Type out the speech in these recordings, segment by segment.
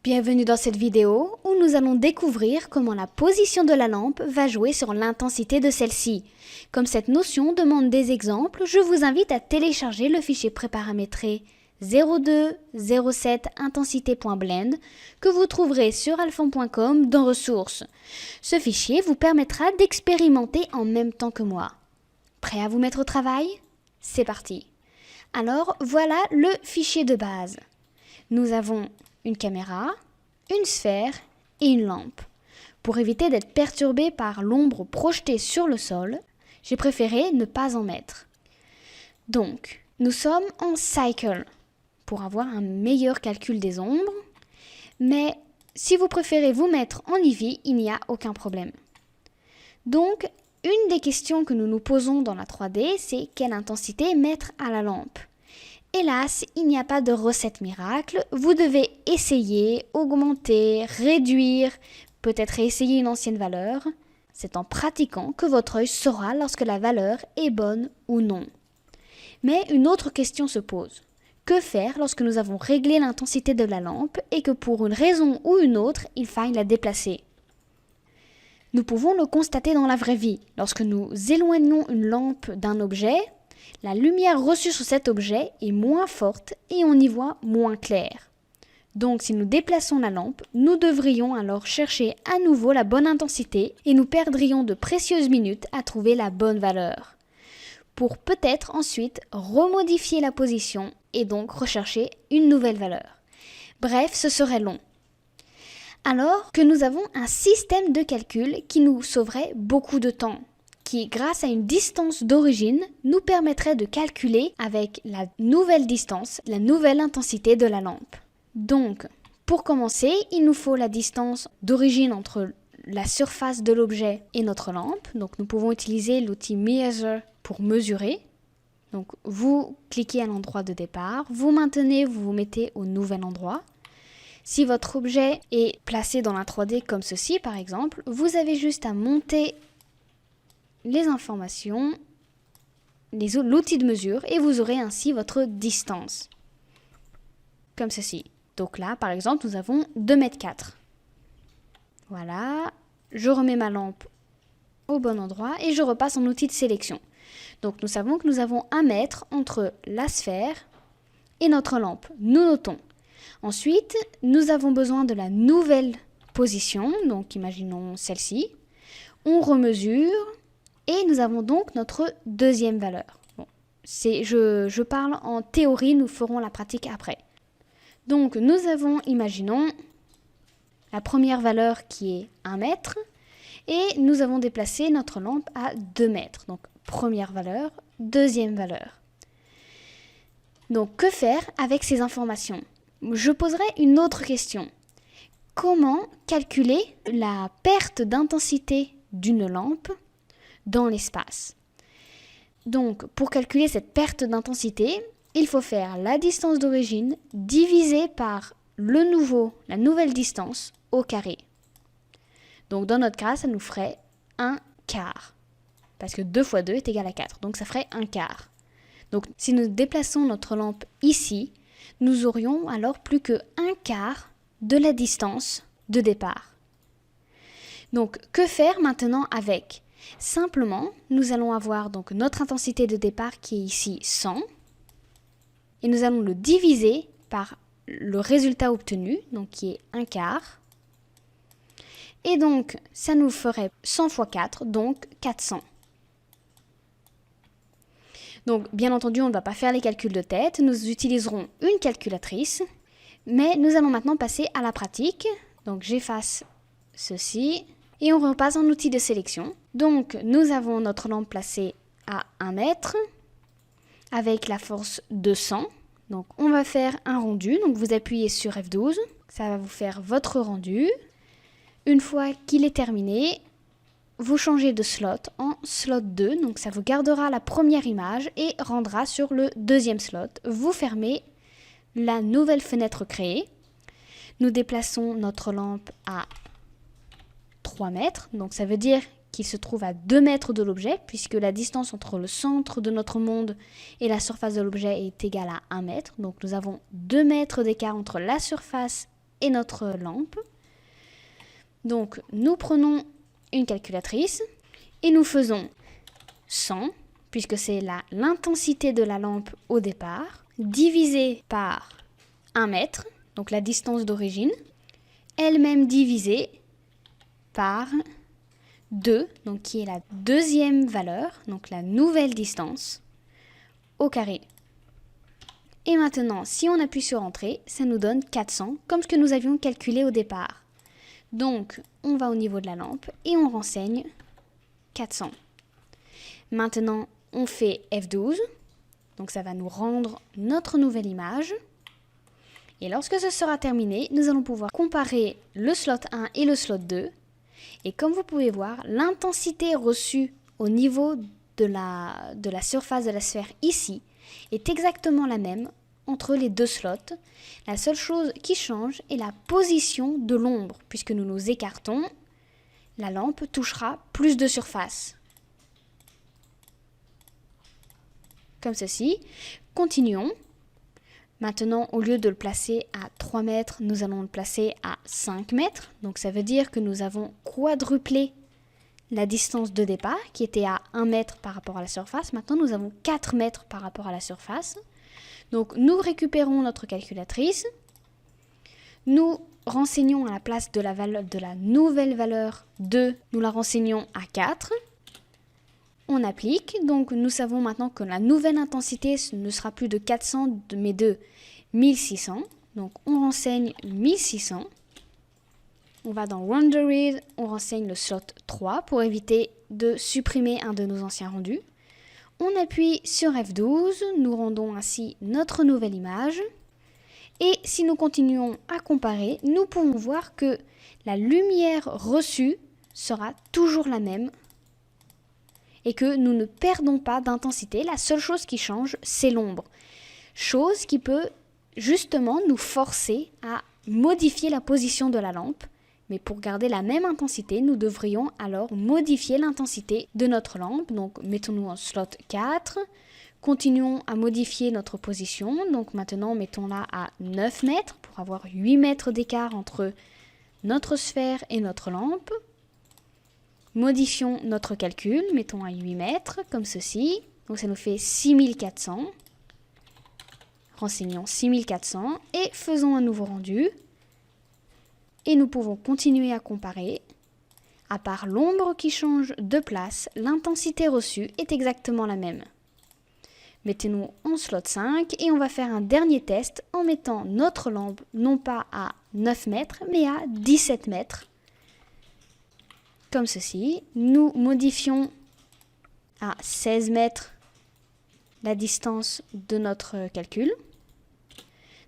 Bienvenue dans cette vidéo où nous allons découvrir comment la position de la lampe va jouer sur l'intensité de celle-ci. Comme cette notion demande des exemples, je vous invite à télécharger le fichier préparamétré 0207 intensité.blend que vous trouverez sur alphon.com dans ressources. Ce fichier vous permettra d'expérimenter en même temps que moi. Prêt à vous mettre au travail? C'est parti. Alors voilà le fichier de base. Nous avons une caméra, une sphère et une lampe. Pour éviter d'être perturbé par l'ombre projetée sur le sol, j'ai préféré ne pas en mettre. Donc, nous sommes en cycle pour avoir un meilleur calcul des ombres, mais si vous préférez vous mettre en EV, il n'y a aucun problème. Donc, une des questions que nous nous posons dans la 3D, c'est quelle intensité mettre à la lampe. Hélas, il n'y a pas de recette miracle, vous devez essayer, augmenter, réduire, peut-être essayer une ancienne valeur. C'est en pratiquant que votre œil saura lorsque la valeur est bonne ou non. Mais une autre question se pose. Que faire lorsque nous avons réglé l'intensité de la lampe et que pour une raison ou une autre, il faille la déplacer? Nous pouvons le constater dans la vraie vie. Lorsque nous éloignons une lampe d'un objet, la lumière reçue sur cet objet est moins forte et on y voit moins clair. Donc si nous déplaçons la lampe, nous devrions alors chercher à nouveau la bonne intensité et nous perdrions de précieuses minutes à trouver la bonne valeur. Pour peut-être ensuite remodifier la position et donc rechercher une nouvelle valeur. Bref, ce serait long. Alors que nous avons un système de calcul qui nous sauverait beaucoup de temps, qui, grâce à une distance d'origine, nous permettrait de calculer avec la nouvelle distance, la nouvelle intensité de la lampe. Donc, pour commencer, il nous faut la distance d'origine entre la surface de l'objet et notre lampe. Donc, nous pouvons utiliser l'outil Measure pour mesurer. Donc, vous cliquez à l'endroit de départ, vous maintenez, vous vous mettez au nouvel endroit. Si votre objet est placé dans la 3D comme ceci, par exemple, vous avez juste à monter les informations, l'outil de mesure, et vous aurez ainsi votre distance. Comme ceci. Donc là, par exemple, nous avons 2,4 m. Voilà. Je remets ma lampe au bon endroit et je repasse en outil de sélection. Donc nous savons que nous avons 1 mètre entre la sphère et notre lampe. Nous notons. Ensuite, nous avons besoin de la nouvelle position. Donc imaginons celle-ci. On remesure. Et nous avons donc notre deuxième valeur. Bon, je parle en théorie, nous ferons la pratique après. Donc nous avons, imaginons, la première valeur qui est 1 mètre. Et nous avons déplacé notre lampe à 2 mètres. Donc première valeur, deuxième valeur. Donc que faire avec ces informations? Je poserai une autre question. Comment calculer la perte d'intensité d'une lampe dans l'espace? Donc, pour calculer cette perte d'intensité, il faut faire la distance d'origine divisée par la nouvelle distance au carré. Donc, dans notre cas, ça nous ferait 1 quart. Parce que 2 fois 2 est égal à 4. Donc, ça ferait 1 quart. Donc, si nous déplaçons notre lampe ici, nous aurions alors plus que 1 quart de la distance de départ. Donc, que faire maintenant avec? Simplement, nous allons avoir donc notre intensité de départ qui est ici 100 et nous allons le diviser par le résultat obtenu, donc qui est 1 quart. Et donc, ça nous ferait 100 fois 4, donc 400. Donc, bien entendu, on ne va pas faire les calculs de tête, nous utiliserons une calculatrice, mais nous allons maintenant passer à la pratique. Donc, j'efface ceci. Et on repasse en outil de sélection. Donc, nous avons notre lampe placée à 1 mètre avec la force de 100. Donc, on va faire un rendu. Donc, vous appuyez sur F12. Ça va vous faire votre rendu. Une fois qu'il est terminé, vous changez de slot en slot 2. Donc, ça vous gardera la première image et rendra sur le deuxième slot. Vous fermez la nouvelle fenêtre créée. Nous déplaçons notre lampe à 3 mètres, donc ça veut dire qu'il se trouve à 2 mètres de l'objet, puisque la distance entre le centre de notre monde et la surface de l'objet est égale à 1 mètre. Donc nous avons 2 mètres d'écart entre la surface et notre lampe. Donc nous prenons une calculatrice et nous faisons 100, puisque c'est l'intensité de la lampe au départ, divisé par 1 mètre, donc la distance d'origine, elle-même divisée par 2, donc qui est la deuxième valeur, donc la nouvelle distance, au carré. Et maintenant, si on appuie sur Entrée, ça nous donne 400, comme ce que nous avions calculé au départ. Donc, on va au niveau de la lampe et on renseigne 400. Maintenant, on fait F12, donc ça va nous rendre notre nouvelle image. Et lorsque ce sera terminé, nous allons pouvoir comparer le slot 1 et le slot 2. Et comme vous pouvez voir, l'intensité reçue au niveau de la surface de la sphère ici est exactement la même entre les deux slots. La seule chose qui change est la position de l'ombre. Puisque nous nous écartons, la lampe touchera plus de surface. Comme ceci. Continuons. Maintenant, au lieu de le placer à 3 mètres, nous allons le placer à 5 mètres. Donc ça veut dire que nous avons quadruplé la distance de départ, qui était à 1 mètre par rapport à la surface. Maintenant, nous avons 4 mètres par rapport à la surface. Donc nous récupérons notre calculatrice. Nous renseignons à la place de la nouvelle valeur 2, nous la renseignons à 4. On applique, donc nous savons maintenant que la nouvelle intensité ne sera plus de 400 mais de 1600. Donc on renseigne 1600. On va dans Rendered, on renseigne le slot 3 pour éviter de supprimer un de nos anciens rendus. On appuie sur F12, nous rendons ainsi notre nouvelle image. Et si nous continuons à comparer, nous pouvons voir que la lumière reçue sera toujours la même et que nous ne perdons pas d'intensité. La seule chose qui change, c'est l'ombre. Chose qui peut justement nous forcer à modifier la position de la lampe. Mais pour garder la même intensité, nous devrions alors modifier l'intensité de notre lampe. Donc mettons-nous en slot 4. Continuons à modifier notre position. Donc maintenant, mettons-la à 9 mètres pour avoir 8 mètres d'écart entre notre sphère et notre lampe. Modifions notre calcul, mettons à 8 mètres, comme ceci. Donc ça nous fait 6400. Renseignons 6400 et faisons un nouveau rendu. Et nous pouvons continuer à comparer. À part l'ombre qui change de place, l'intensité reçue est exactement la même. Mettez-nous en slot 5 et on va faire un dernier test en mettant notre lampe non pas à 9 mètres mais à 17 mètres. Comme ceci. Nous modifions à 16 mètres la distance de notre calcul.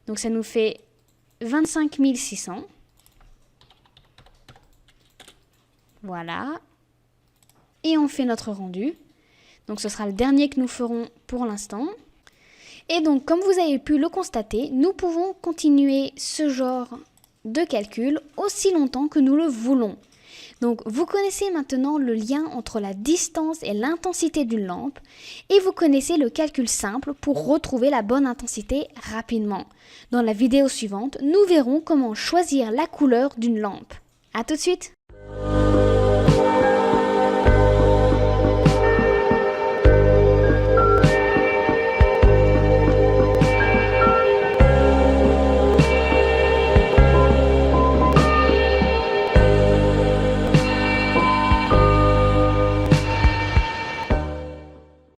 Donc ça nous fait 25 600. Voilà. Et on fait notre rendu. Donc ce sera le dernier que nous ferons pour l'instant. Et donc comme vous avez pu le constater, nous pouvons continuer ce genre de calcul aussi longtemps que nous le voulons. Donc vous connaissez maintenant le lien entre la distance et l'intensité d'une lampe et vous connaissez le calcul simple pour retrouver la bonne intensité rapidement. Dans la vidéo suivante, nous verrons comment choisir la couleur d'une lampe. À tout de suite!